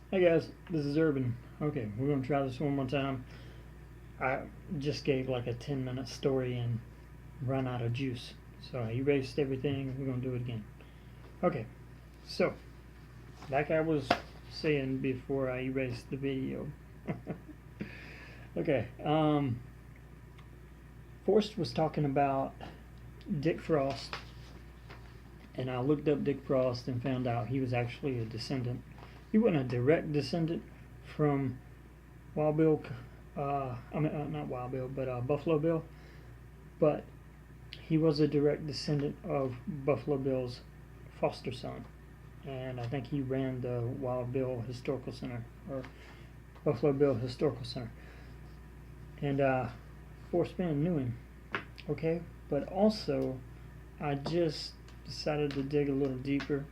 Hey guys, this is Urban. Okay, we're gonna try this one more time. I just gave like a 10-minute story and run out of juice. So I erased everything. We're gonna do it again. Okay, so like I was saying before I erased the video. Okay, Forrest was talking about Dick Frost, and I looked up Dick Frost and found out he was actually a descendant. He wasn't a direct descendant from Wild Bill, not Wild Bill, but Buffalo Bill, but he was a direct descendant of Buffalo Bill's foster son, and I think he ran the Wild Bill Historical Center, or Buffalo Bill Historical Center, and Forrest Fenn knew him, okay, but also I just decided to dig a little deeper.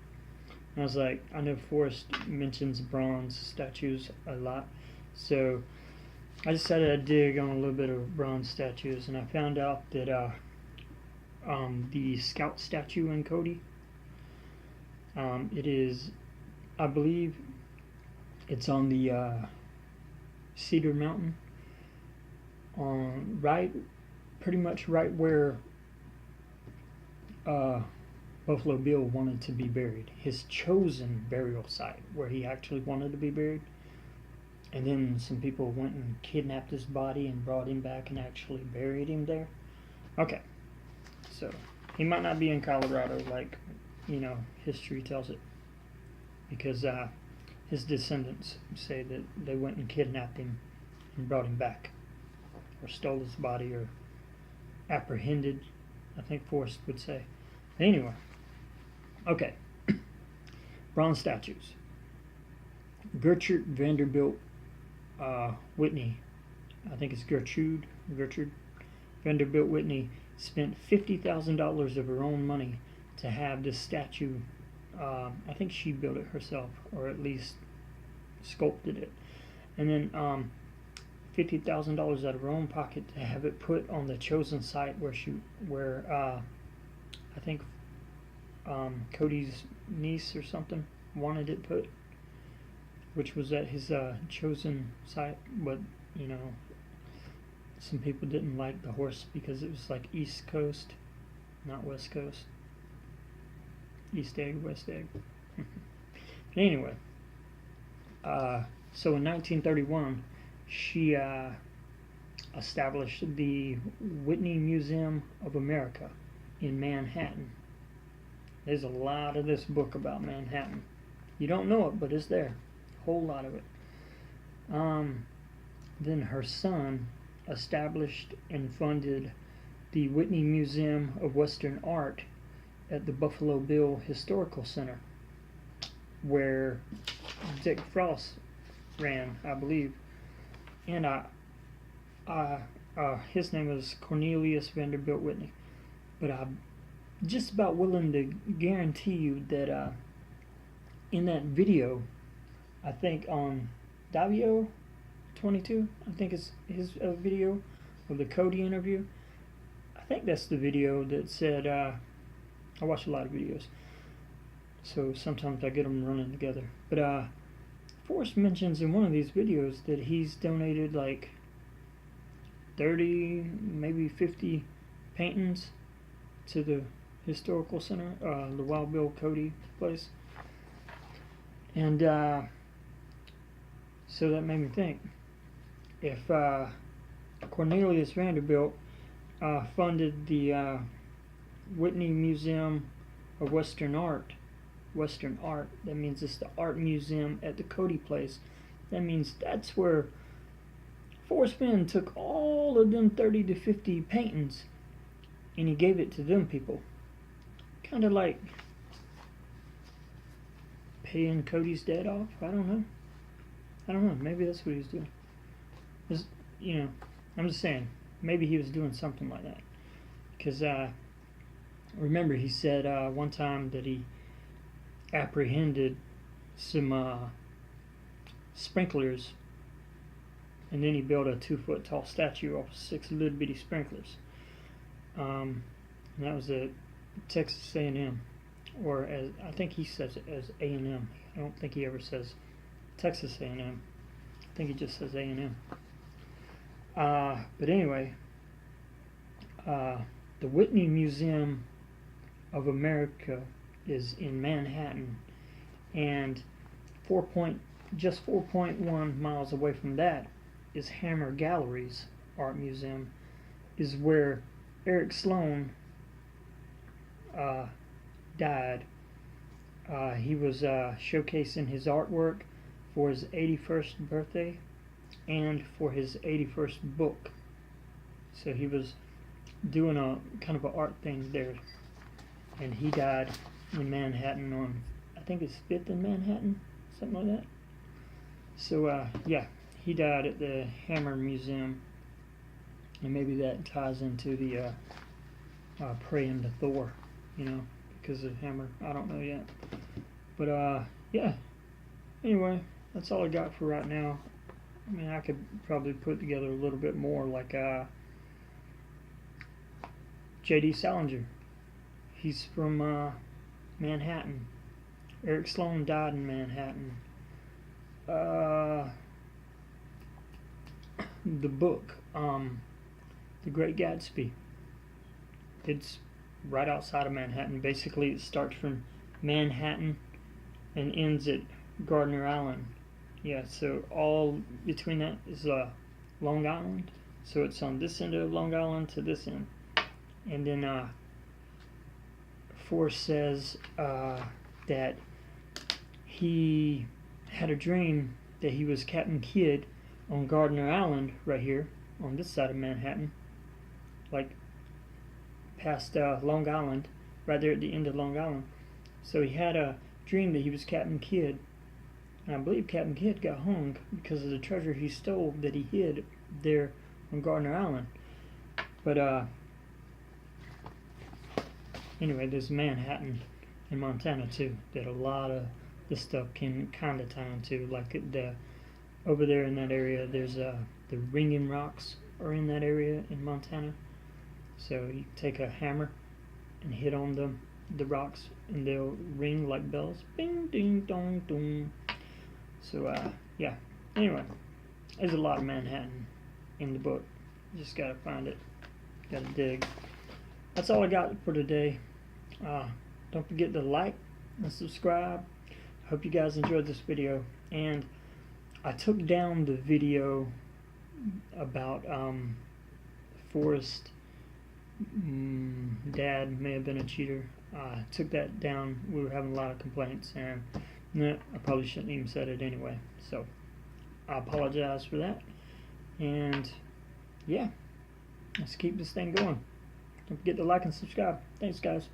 And I was like, I know Forrest mentions bronze statues a lot, so I decided I'd dig on a little bit of bronze statues, and I found out that the Scout statue in Cody, it is, I believe, it's on the Cedar Mountain, on pretty much right where Buffalo Bill wanted to be buried, his chosen burial site where he actually wanted to be buried. And then some people went and kidnapped his body and brought him back and actually buried him there. Okay, so he might not be in Colorado like, history tells it, because his descendants say that they went and kidnapped him and brought him back, or stole his body, or apprehended, I think Forrest would say. Anyway, okay, bronze statues. Gertrude Vanderbilt Whitney, I think it's Gertrude Vanderbilt Whitney, spent $50,000 of her own money to have this statue. I think she built it herself, or at least sculpted it, and then $50,000 out of her own pocket to have it put on the chosen site where I think Cody's niece or something wanted it put, which was at his chosen site. But some people didn't like the horse because it was like East Coast, not West Coast. East egg, West egg. Anyway, so in 1931, she established the Whitney Museum of America in Manhattan. There's a lot of this book about Manhattan. You don't know it, but it's there. A whole lot of it. Then her son established and funded the Whitney Museum of Western Art at the Buffalo Bill Historical Center, where Dick Frost ran, I believe. And his name was Cornelius Vanderbilt Whitney. But I'm just about willing to guarantee you that in that video, I think on Davio 22, I think it's his video of the Cody interview. I think that's the video that said, I watch a lot of videos, so sometimes I get them running together. But Forrest mentions in one of these videos that he's donated like 30, maybe 50 paintings to the historical center, the Wild Bill Cody place. And so that made me think, if Cornelius Vanderbilt funded the Whitney Museum of Western Art, that means it's the art museum at the Cody place. That means that's where Forrest Fenn took all of them 30 to 50 paintings and he gave it to them people. Kind of like paying Cody's debt off. I don't know. Maybe that's what he's doing. I'm just saying, maybe he was doing something like that. Because remember, he said one time that he apprehended some sprinklers, and then he built a 2-foot tall statue off 6 little bitty sprinklers. And that was at Texas A&M, or as I think he says it as A&M. I don't think he ever says Texas A&M. I think he just says A&M. But anyway, the Whitney Museum of America is in Manhattan, and just 4.1 miles away from that is Hammer Gallery's art museum, is where Eric Sloan died. He was showcasing his artwork for his 81st birthday and for his 81st book. So he was doing a kind of an art thing there, and he died in Manhattan on, I think it's 5th in Manhattan, something like that. So yeah, he died at the Hammer Museum, and maybe that ties into the praying to Thor, because of Hammer. I don't know yet, but yeah. Anyway, that's all I got for right now. I mean, I could probably put together a little bit more, like J.D. Salinger. He's from Manhattan. Eric Sloan died in Manhattan. The book, The Great Gatsby, it's right outside of Manhattan. Basically, it starts from Manhattan and ends at Gardner Island. Yeah, so all between that is Long Island. So it's on this end of Long Island to this end. And then Forrest says that he had a dream that he was Captain Kidd on Gardner Island right here on this side of Manhattan, like past Long Island, right there at the end of Long Island. So he had a dream that he was Captain Kidd, and I believe Captain Kidd got hung because of the treasure he stole that he hid there on Gardner Island. But anyway, there's Manhattan in Montana too that a lot of this stuff can kind of tie into, like over there in that area. There's the ringing rocks are in that area in Montana. So you take a hammer and hit on the rocks, and they'll ring like bells. Bing, ding, dong, dong. So yeah. Anyway, there's a lot of Manhattan in the book. You just gotta find it. Gotta dig. That's all I got for today. Don't forget to like and subscribe. Hope you guys enjoyed this video. And I took down the video about Forrest dad may have been a cheater. Took that down. We were having a lot of complaints, and I probably shouldn't even said it anyway. So I apologize for that. And yeah, let's keep this thing going. Don't forget to like and subscribe. Thanks, guys.